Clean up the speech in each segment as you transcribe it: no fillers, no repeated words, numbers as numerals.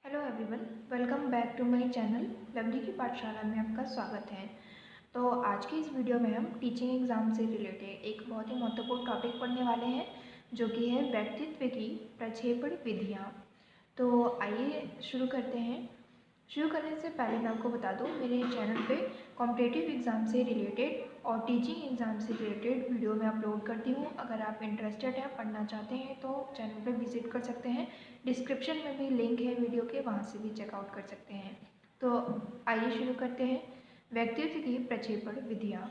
Hello everyone, welcome back to my channel Lovely की पाठशाला में आपका स्वागत है। तो आज की इस वीडियो में हम टीचिंग एग्ज़ाम से रिलेटेड एक बहुत ही महत्वपूर्ण टॉपिक पढ़ने वाले हैं, जो कि है व्यक्तित्व की प्रक्षेपण विधियाँ। तो आइए शुरू करते हैं। शुरू करने से पहले मैं आपको बता दूं, मेरे चैनल पे कॉम्पिटिटिव एग्ज़ाम से रिलेटेड और टीचिंग एग्ज़ाम से रिलेटेड वीडियो मैं अपलोड करती हूं। अगर आप इंटरेस्टेड हैं, पढ़ना चाहते हैं तो चैनल पे विजिट कर सकते हैं। डिस्क्रिप्शन में भी लिंक है वीडियो के, वहां से भी चेकआउट कर सकते हैं। तो आइए शुरू करते हैं। व्यक्तित्व की प्रक्षेपण विधियाँ।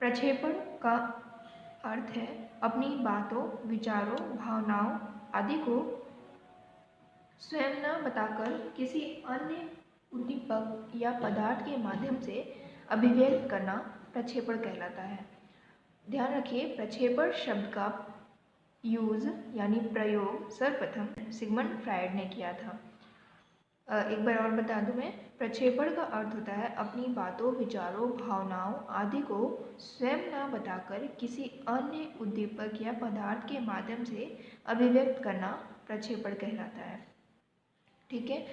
प्रक्षेपण का अर्थ है अपनी बातों, विचारों, भावनाओं आदि को स्वयं न बताकर किसी अन्य उद्दीपक या पदार्थ के माध्यम से अभिव्यक्त करना प्रक्षेपण कहलाता है। ध्यान रखिए, प्रक्षेपण शब्द का यूज यानी प्रयोग सर्वप्रथम सिगमंड फ्रायड ने किया था। एक बार और बता दूं मैं, प्रक्षेपण का अर्थ होता है अपनी बातों, विचारों, भावनाओं आदि को स्वयं न बताकर किसी अन्य उद्दीपक या पदार्थ के माध्यम से अभिव्यक्त करना प्रक्षेपण कहलाता है। ठीक है,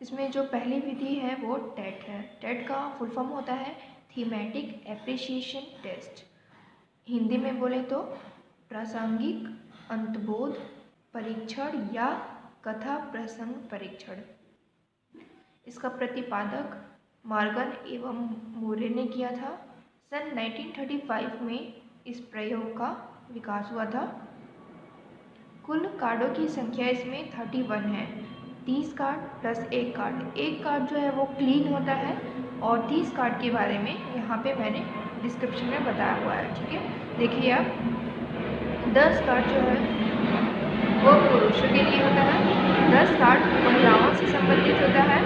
इसमें जो पहली विधि है वो टेट है। टेट का फुल फॉर्म होता है थीमेटिक एप्रिसिएशन टेस्ट। हिंदी में बोले तो प्रासंगिक अंतर्बोध परीक्षण या कथा प्रसंग परीक्षण। इसका प्रतिपादक मॉर्गन एवं मोरे ने किया था। सन 1935 में इस प्रयोग का विकास हुआ था। कुल कार्डों की संख्या इसमें 31 है। 30 कार्ड प्लस एक कार्ड। एक कार्ड जो है वो क्लीन होता है और 30 कार्ड के बारे में यहाँ पे मैंने डिस्क्रिप्शन में बताया हुआ है। ठीक है, देखिए आप, 10 कार्ड जो है वो पुरुषों के लिए होता है, 10 कार्ड महिलाओं से संबंधित होता है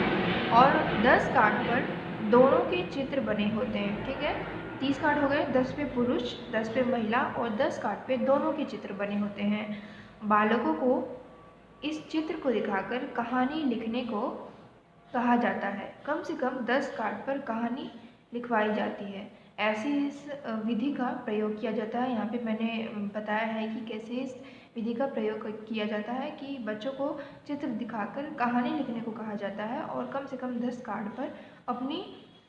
और 10 कार्ड पर दोनों के चित्र बने होते हैं। ठीक है, 30 कार्ड हो गए, 10 पे पुरुष, 10 पे महिला और 10 कार्ड पे दोनों के चित्र बने होते हैं। बालकों को इस चित्र को दिखाकर कहानी लिखने को कहा जाता है। कम से कम 10 कार्ड पर कहानी लिखवाई जाती है। ऐसी इस विधि का प्रयोग किया जाता है। यहाँ पे मैंने बताया है कि कैसे इस विधि का प्रयोग किया जाता है कि बच्चों को चित्र दिखाकर कहानी लिखने को कहा जाता है और कम से कम 10 कार्ड पर अपनी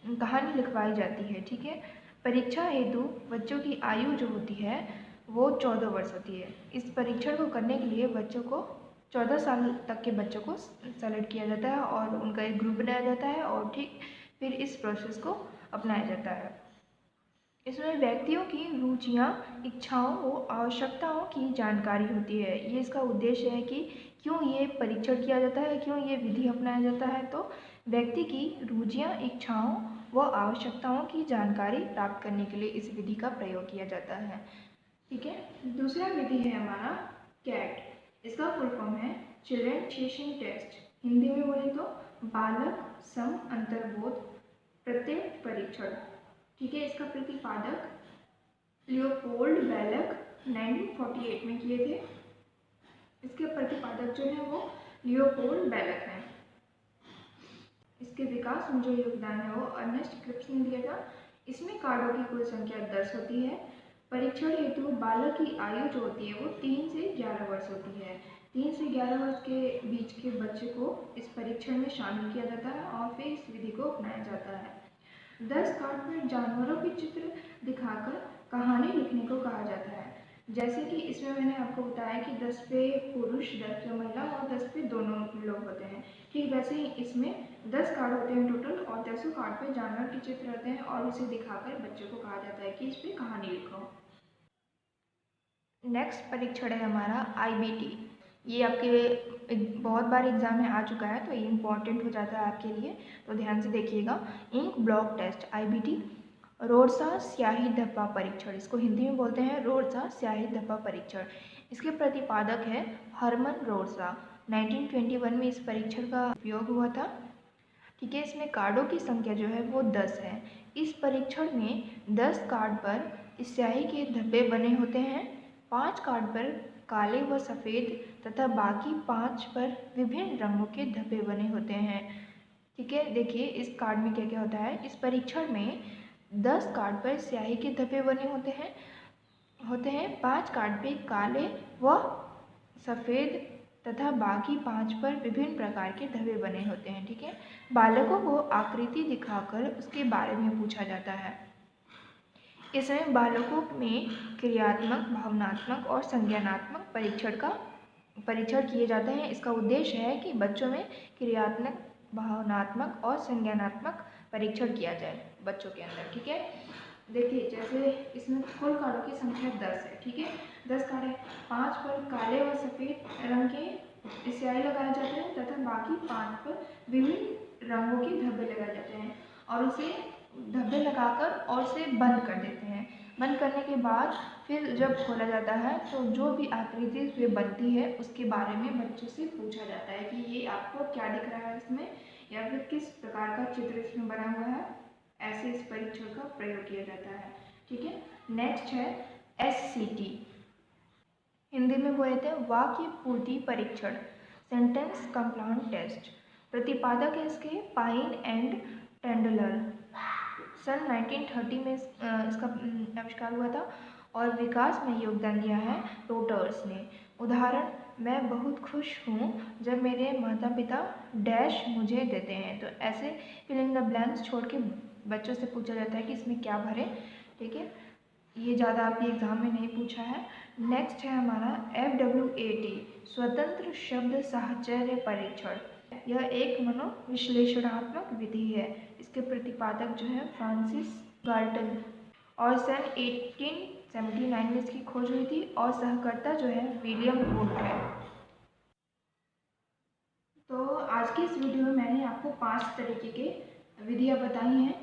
कहानी लिखवाई जाती है। ठीक है, परीक्षा हेतु बच्चों की आयु जो होती है वो 14 वर्ष होती है। इस परीक्षण को करने के लिए बच्चों को 14 साल तक के बच्चों को सेलेक्ट किया जाता है और उनका एक ग्रुप बनाया जाता है और ठीक फिर इस प्रोसेस को अपनाया जाता है। इसमें व्यक्तियों की रुचियाँ, इच्छाओं और आवश्यकताओं की जानकारी होती है। ये इसका उद्देश्य है कि क्यों ये परीक्षण किया जाता है, क्यों ये विधि अपनाया जाता है। तो व्यक्ति की रुचियाँ, इच्छाओं व आवश्यकताओं की जानकारी प्राप्त करने के लिए इस विधि का प्रयोग किया जाता है। ठीक है, दूसरा विधि है हमारा कैट। इसका फुल फॉर्म है चिल्ड्रन सेशन टेस्ट। हिंदी में बोले तो बालक सम अंतर्बोध प्रत्येक परीक्षण। ठीक है, इसका प्रतिपादक लियोपोल्ड बेलक 1948 में किए थे। इसके प्रतिपादक जो है वो लियोपोल्ड बेलक हैं। इसके विकास में जो योगदान है वो अर्नेस्ट क्रिप्स ने दिया था। इसमें कार्डों की कुल संख्या 10 होती है। परीक्षण हेतु बालक की आयु जो होती है वो 3 से 11 वर्ष होती है। 3 से 11 वर्ष के बीच के बच्चे को इस परीक्षण में शामिल किया जाता है और फिर इस विधि को अपनाया जाता है। 10 कार्ड पर जानवरों के चित्र दिखाकर कहानी लिखने को कहा जाता है। जैसे कि इसमें मैंने आपको बताया कि 10 पे पुरुष, 10 पे महिला और 10 पे दोनों लोग होते हैं। ठीक वैसे ही इसमें 10 कार्ड होते हैं टोटल और 10 कार्ड पे जानवर के चित्र होते हैं और उसे दिखाकर बच्चों को कहा जाता है कि इस पे कहानी लिखो। नेक्स्ट परीक्षण है हमारा IBT। ये आपके बहुत बार एग्जाम में आ चुका है तो ये इम्पॉर्टेंट हो जाता है आपके लिए, तो ध्यान से देखिएगा। इंक ब्लॉक टेस्ट IBT, रोडसा स्याही धब्बा परीक्षण। इसको हिंदी में बोलते हैं रोडसा स्याही धब्बा परीक्षण। इसके प्रतिपादक है हरमन रोडसा। 1921 में इस परीक्षण का उपयोग हुआ था। ठीक है, इसमें कार्डों की संख्या जो है वो 10 है। इस परीक्षण में 10 कार्ड पर स्याही के धब्बे बने होते हैं। 5 कार्ड पर काले व सफ़ेद तथा बाकी 5 पर विभिन्न रंगों के धब्बे बने होते हैं। ठीक है, देखिए इस कार्ड में क्या क्या होता है। इस परीक्षण में 10 कार्ड पर स्याही के धब्बे बने होते हैं। 5 कार्ड पे काले व सफ़ेद तथा बाकी 5 पर विभिन्न प्रकार के धब्बे बने होते हैं। ठीक है, बालकों को आकृति दिखाकर उसके बारे में पूछा जाता है। इसमें बालकों में क्रियात्मक, भावनात्मक और संज्ञानात्मक परीक्षण किए जाते हैं। इसका उद्देश्य है कि बच्चों में क्रियात्मक, भावनात्मक और संज्ञानात्मक परीक्षण किया जाए बच्चों के अंदर। ठीक है, देखिए जैसे इसमें कुल कार्डों की संख्या 10 है। ठीक है, 10 कार्ड है, 5 पर काले व सफ़ेद रंग के स्याही लगाए जाते हैं तथा बाकी 5 पर विभिन्न रंगों के धब्बे लगाए जाते हैं और उसे धब्बे लगाकर और उसे बंद कर देते हैं। बंद करने के बाद फिर जब खोला जाता है तो जो भी आकृति इसमें बनती है उसके बारे में बच्चों से पूछा जाता है कि ये आपको क्या दिख रहा है इसमें, या फिर किस प्रकार का चित्र इसमें बना हुआ है। ऐसे इस परीक्षण का प्रयोग किया जाता है। ठीक है, नेक्स्ट है SCT, हिंदी में बोलते हैं वाक्य पूर्ति परीक्षण, सेंटेंस कंप्लांट टेस्ट। प्रतिपादक है इसके पाइन एंड टेंडलर। सन 1930 में इसका आविष्कार हुआ था और विकास में योगदान दिया है रोटर्स ने। उदाहरण, मैं बहुत खुश हूँ जब मेरे माता पिता डैश मुझे देते हैं। तो ऐसे फिल इन द ब्लैंक्स छोड़ के बच्चों से पूछा जाता है कि इसमें क्या भरें। ठीक है, ये ज़्यादा आपके एग्ज़ाम में नहीं पूछा है। नेक्स्ट है हमारा FWAT, स्वतंत्र शब्द साहचर्य परीक्षण। यह एक मनोविश्लेषणात्मक विधि है। इसके प्रतिपादक जो है फ्रांसिस गाल्टन और सन 1879 में इसकी खोज हुई थी और सहकर्ता जो है विलियम वुड है। तो आज की इस वीडियो में मैंने आपको 5 तरीके के विधियाँ बताई हैं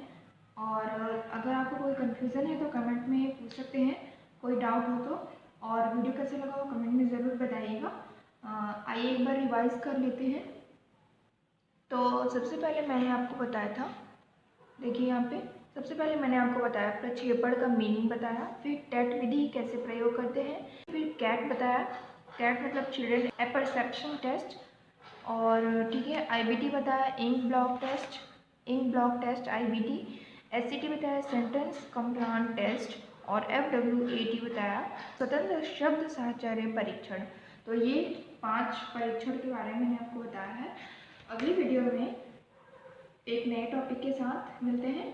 और अगर आपको कोई कन्फ्यूज़न है तो कमेंट में पूछ सकते हैं, कोई डाउट हो तो। और वीडियो कैसे लगा वो कमेंट में ज़रूर बताइएगा। आइए एक बार रिवाइज कर लेते हैं। तो सबसे पहले मैंने आपको बताया था, देखिए यहाँ पे सबसे पहले मैंने आपको बताया प्रक्षेपण का मीनिंग बताया, फिर टेट विधि कैसे प्रयोग करते हैं, फिर कैट बताया, कैट मतलब चिल्ड्रन अपरसेप्शन टेस्ट। और ठीक है, IBT बताया, ink blot test IBT, SCT बताया सेंटेंस कंप्लांट टेस्ट और FWAT बताया स्वतंत्र शब्द साहचर्य परीक्षण। तो ये 5 परीक्षण के बारे में मैंने आपको बताया है। अगली वीडियो में एक नए टॉपिक के साथ मिलते हैं।